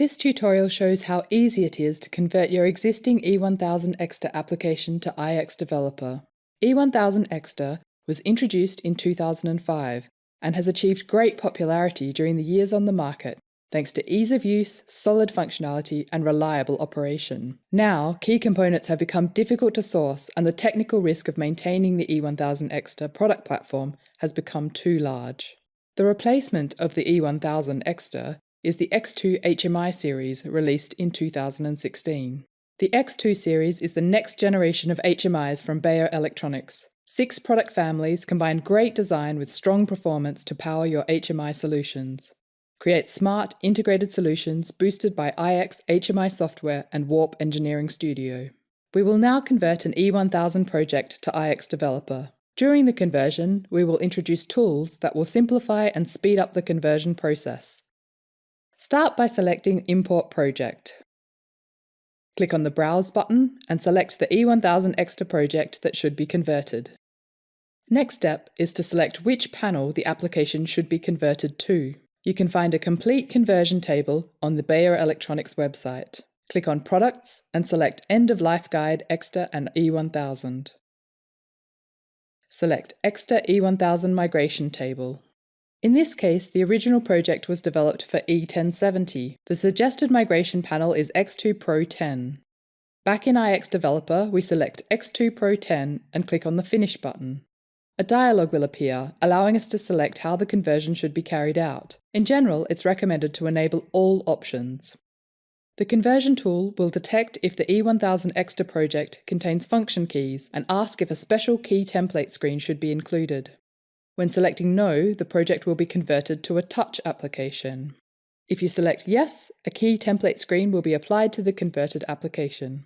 This tutorial shows how easy it is to convert your existing E1000 EXTERE application to iX Developer. E1000 EXTERE was introduced in 2005 and has achieved great popularity during the years on the market, thanks to ease of use, solid functionality, and reliable operation. Now, key components have become difficult to source, and the technical risk of maintaining the E1000 EXTERE product platform has become too large. The replacement of the E1000 EXTERE is the X2 HMI series released in 2016. The X2 series is the next generation of HMIs from Bayer Electronics. 6 product families combine great design with strong performance to power your HMI solutions. Create smart, integrated solutions boosted by iX HMI software and Warp Engineering Studio. We will now convert an E1000 project to iX Developer. During the conversion, we will introduce tools that will simplify and speed up the conversion process. Start by selecting Import Project. Click on the Browse button and select the E1000 EXTERE project that should be converted. Next step is to select which panel the application should be converted to. You can find a complete conversion table on the Bayer Electronics website. Click on Products and select End of Life Guide EXTERE and E1000. Select EXTERE E1000 Migration Table. In this case, the original project was developed for E1070. The suggested migration panel is X2 Pro 10. Back in iX Developer, we select X2 Pro 10 and click on the Finish button. A dialog will appear, allowing us to select how the conversion should be carried out. In general, it's recommended to enable all options. The conversion tool will detect if the E1000 EXTERE project contains function keys and ask if a special key template screen should be included. When selecting No, the project will be converted to a touch application. If you select Yes, a key template screen will be applied to the converted application.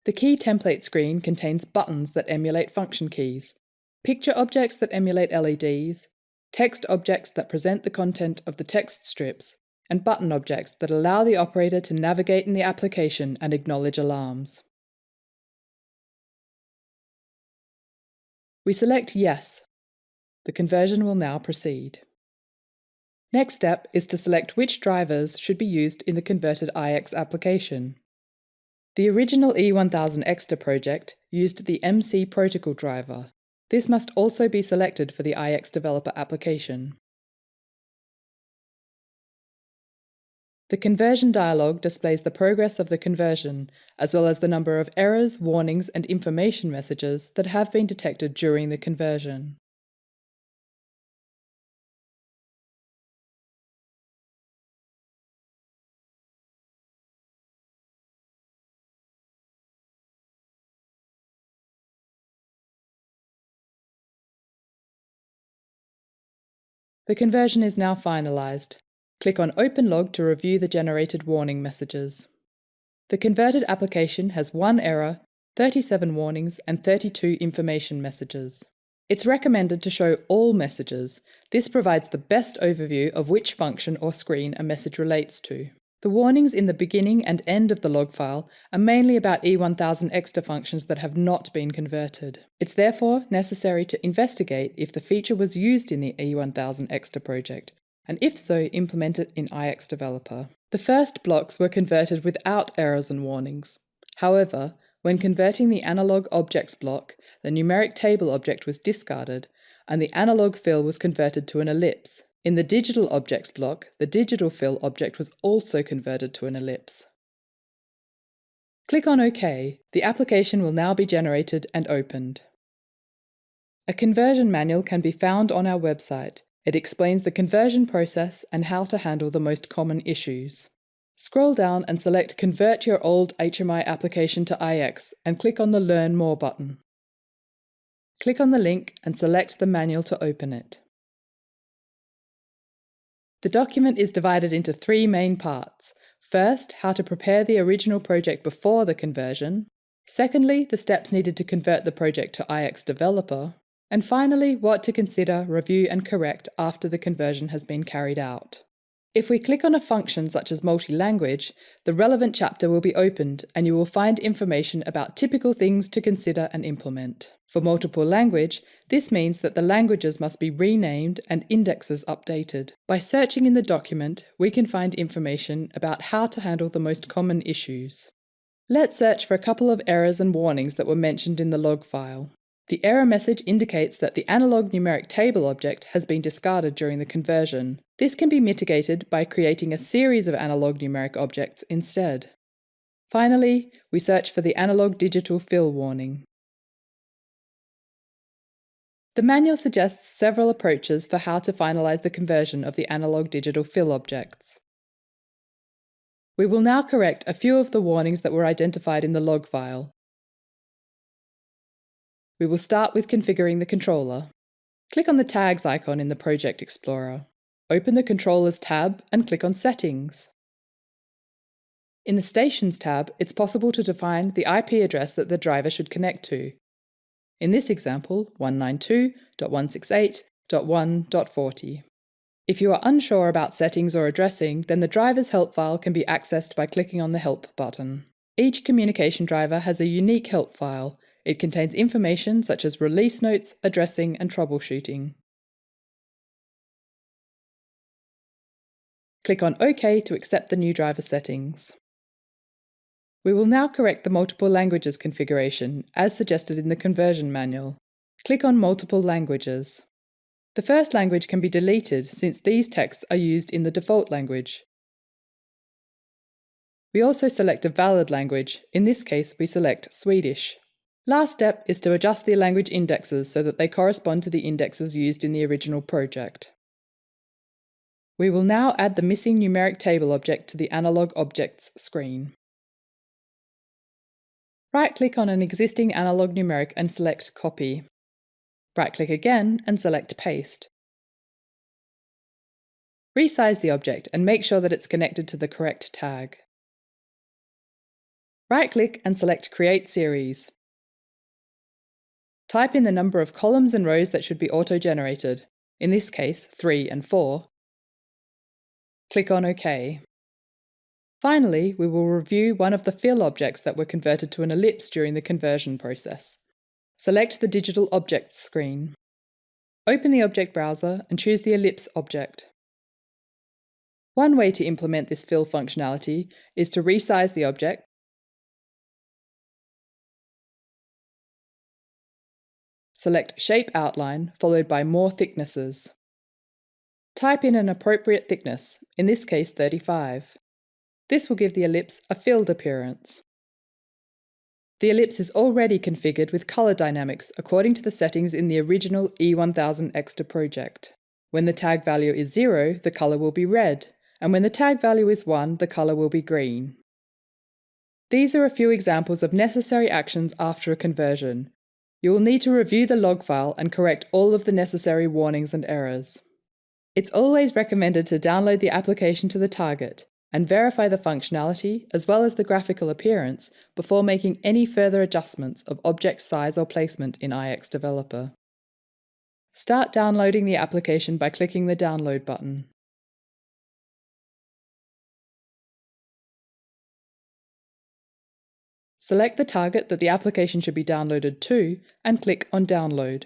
The key template screen contains buttons that emulate function keys, picture objects that emulate LEDs, text objects that present the content of the text strips, and button objects that allow the operator to navigate in the application and acknowledge alarms. We select Yes. The conversion will now proceed. Next step is to select which drivers should be used in the converted iX application. The original E1000 EXTERE project used the MC protocol driver. This must also be selected for the iX Developer application. The conversion dialog displays the progress of the conversion, as well as the number of errors, warnings, and information messages that have been detected during the conversion. The conversion is now finalized. Click on Open Log to review the generated warning messages. The converted application has 1 error, 37 warnings, and 32 information messages. It's recommended to show all messages. This provides the best overview of which function or screen a message relates to. The warnings in the beginning and end of the log file are mainly about E1000 EXTERE functions that have not been converted. It's therefore necessary to investigate if the feature was used in the E1000 EXTERE project, and if so, implement it in iX Developer. The first blocks were converted without errors and warnings. However, when converting the analog objects block, the numeric table object was discarded, and the analog fill was converted to an ellipse. In the digital objects block, the digital fill object was also converted to an ellipse. Click on OK. The application will now be generated and opened. A conversion manual can be found on our website. It explains the conversion process and how to handle the most common issues. Scroll down and select Convert your old HMI application to iX and click on the Learn More button. Click on the link and select the manual to open it. The document is divided into 3 main parts. First, how to prepare the original project before the conversion. Secondly, the steps needed to convert the project to iX Developer. And finally, what to consider, review and correct after the conversion has been carried out. If we click on a function such as multi-language, the relevant chapter will be opened and you will find information about typical things to consider and implement. For multiple language, this means that the languages must be renamed and indexes updated. By searching in the document, we can find information about how to handle the most common issues. Let's search for a couple of errors and warnings that were mentioned in the log file. The error message indicates that the analog numeric table object has been discarded during the conversion. This can be mitigated by creating a series of analog numeric objects instead. Finally, we search for the analog digital fill warning. The manual suggests several approaches for how to finalize the conversion of the analog digital fill objects. We will now correct a few of the warnings that were identified in the log file. We will start with configuring the controller. Click on the Tags icon in the Project Explorer. Open the Controllers tab and click on Settings. In the Stations tab, it's possible to define the IP address that the driver should connect to. In this example, 192.168.1.40. If you are unsure about settings or addressing, then the driver's help file can be accessed by clicking on the Help button. Each communication driver has a unique help file. It contains information such as release notes, addressing, and troubleshooting. Click on OK to accept the new driver settings. We will now correct the multiple languages configuration, as suggested in the conversion manual. Click on Multiple Languages. The first language can be deleted since these texts are used in the default language. We also select a valid language. In this case, we select Swedish. Last step is to adjust the language indexes so that they correspond to the indexes used in the original project. We will now add the missing numeric table object to the Analog Objects screen. Right-click on an existing analog numeric and select Copy. Right-click again and select Paste. Resize the object and make sure that it's connected to the correct tag. Right-click and select Create Series. Type in the number of columns and rows that should be auto-generated, in this case 3 and 4. Click on OK. Finally, we will review one of the fill objects that were converted to an ellipse during the conversion process. Select the Digital Objects screen. Open the object browser and choose the ellipse object. One way to implement this fill functionality is to resize the object, select Shape Outline followed by More Thicknesses. Type in an appropriate thickness, in this case 35. This will give the ellipse a filled appearance. The ellipse is already configured with color dynamics according to the settings in the original E1000 EXTERE project. When the tag value is 0, the color will be red, and when the tag value is 1, the color will be green. These are a few examples of necessary actions after a conversion. You will need to review the log file and correct all of the necessary warnings and errors. It's always recommended to download the application to the target and verify the functionality as well as the graphical appearance before making any further adjustments of object size or placement in iX Developer. Start downloading the application by clicking the Download button. Select the target that the application should be downloaded to and click on Download.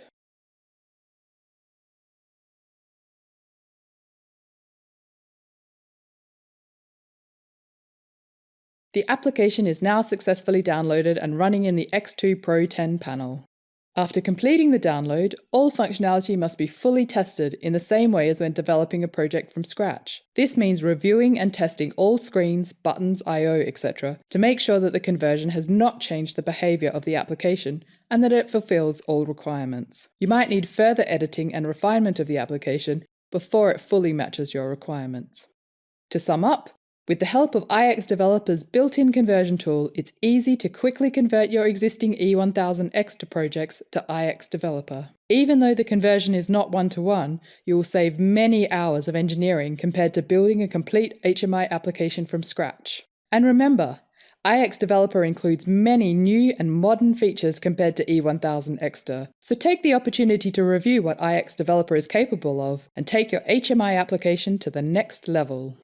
The application is now successfully downloaded and running in the X2 Pro 10 panel. After completing the download, all functionality must be fully tested in the same way as when developing a project from scratch. This means reviewing and testing all screens, buttons, I/O, etc. to make sure that the conversion has not changed the behavior of the application and that it fulfills all requirements. You might need further editing and refinement of the application before it fully matches your requirements. To sum up, with the help of iX Developer's built-in conversion tool, it's easy to quickly convert your existing E1000 EXTERE projects to iX Developer. Even though the conversion is not one-to-one, you will save many hours of engineering compared to building a complete HMI application from scratch. And remember, iX Developer includes many new and modern features compared to E1000 EXTERE, so take the opportunity to review what iX Developer is capable of and take your HMI application to the next level.